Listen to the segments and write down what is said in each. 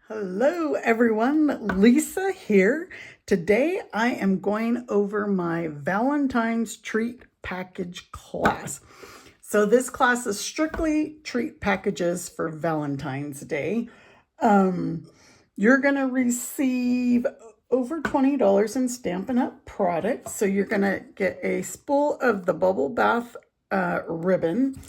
Hello everyone, Lisa here. Today I am going over my Valentine's treat package class. So this class is strictly treat packages for Valentine's Day. You're going to receive over $20 in Stampin' Up! Products. So you're going to get a spool of the bubble bath ribbon.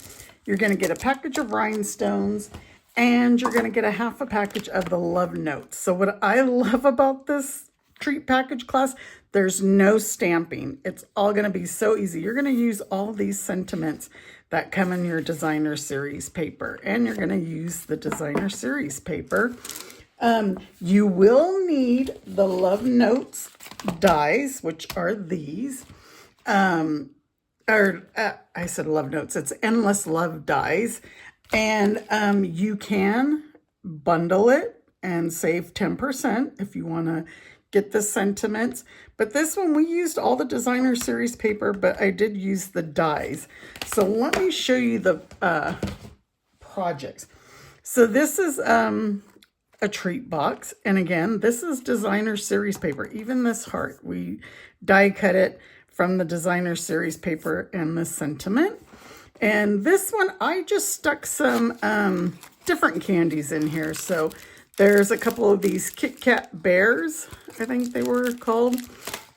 You're going to get a package of rhinestones. And you're going to get a half a package of the love notes. So what I love about this treat package class, there's no stamping. It's all going to be so easy. You're going to use all these sentiments that come in your designer series paper. And you're going to use the designer series paper. You will need the love notes dies, which are these. I said love notes. It's endless love dies. And you can bundle it and save 10% if you want to get the sentiments. But this one, we used all the designer series paper, but I did use the dies. So let me show you the projects. So this is a treat box. And again, this is designer series paper. Even this heart, we die cut it from the designer series paper and the sentiment. And this one, I just stuck some different candies in here. So there's a couple of these Kit Kat bears, I think they were called.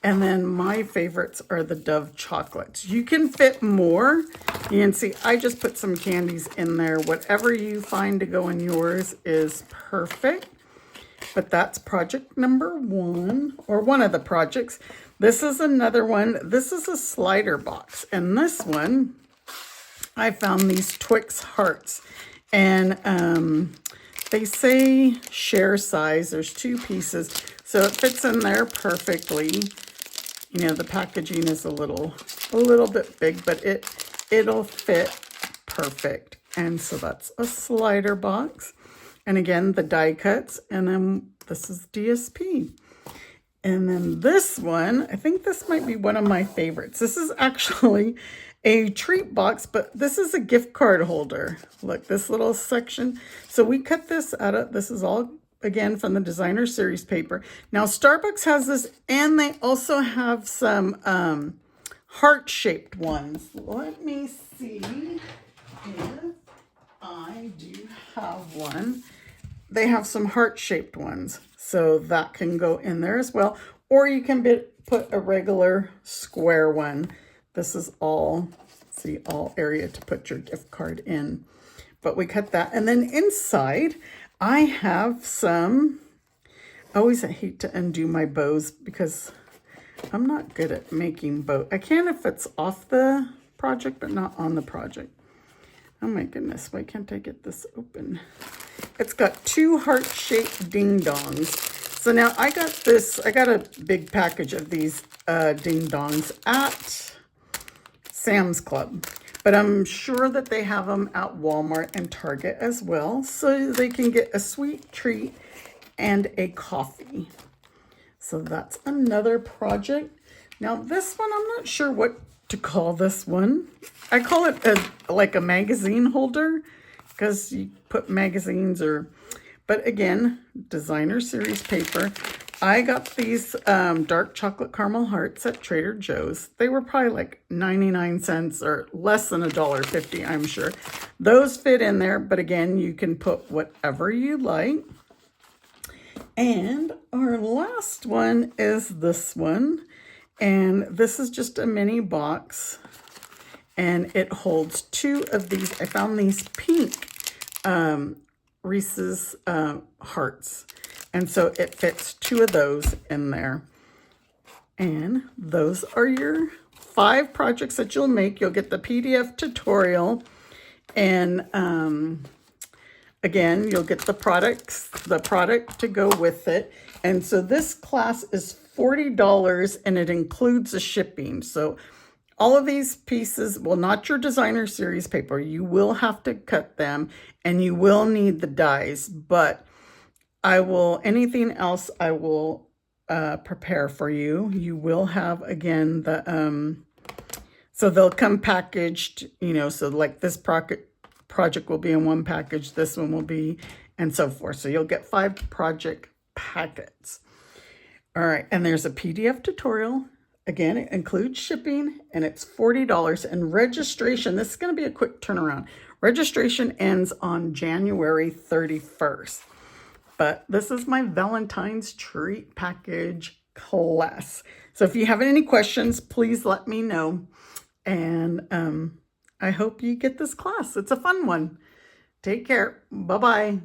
And then my favorites are the Dove chocolates. You can fit more. You can see I just put some candies in there. Whatever you find to go in yours is perfect. But that's project number 1, or one of the projects. This is another one. This is a slider box. And this one, I found these Twix hearts, and they say share size. There's 2 pieces, so it fits in there perfectly. You know, the packaging is a little bit big, but it'll fit perfect. And so that's a slider box. And again, the die cuts, and then this is DSP. And then this one, I think this might be one of my favorites. This is actually a treat box, but this is a gift card holder. Look, this little section. So we cut this out of, this is all, again, from the designer series paper. Now, Starbucks has this, and they also have some heart-shaped ones. Let me see if I do have one. They have some heart-shaped ones, so that can go in there as well. Or you can put a regular square one. This is all, see, all area to put your gift card in. But we cut that. And then inside, I have some, I always hate to undo my bows because I'm not good at making bows. I can if it's off the project, but not on the project. Oh my goodness, why can't I get this open? It's got 2 heart-shaped ding-dongs. So now I got this, I got a big package of these ding-dongs at Sam's Club, but I'm sure that they have them at Walmart and Target as well, so they can get a sweet treat and a coffee. So that's another project. Now this one, I'm not sure what to call this one. I call it like a magazine holder, because you put magazines but again, designer series paper. I got these dark chocolate caramel hearts at Trader Joe's. They were probably like 99 cents or less than $1.50, I'm sure. Those fit in there, but again, you can put whatever you like. And our last one is this one. And this is just a mini box. And it holds 2 of these. I found these pink Reese's hearts. And so it fits 2 of those in there. And those are your 5 projects that you'll make. You'll get the PDF tutorial. And again, you'll get the product to go with it. And so this class is $40 and it includes the shipping. So all of these pieces, well, not your designer series paper. You will have to cut them and you will need the dies, but anything else I will prepare for you. You will have, again, the, so they'll come packaged, you know, so like this project will be in one package. This one will be and so forth. So you'll get 5 project packets. All right, and there's a PDF tutorial. Again, it includes shipping, and it's $40. And registration, this is going to be a quick turnaround. Registration ends on January 31st. But this is my Valentine's treat package class. So if you have any questions, please let me know. And I hope you get this class. It's a fun one. Take care. Bye-bye.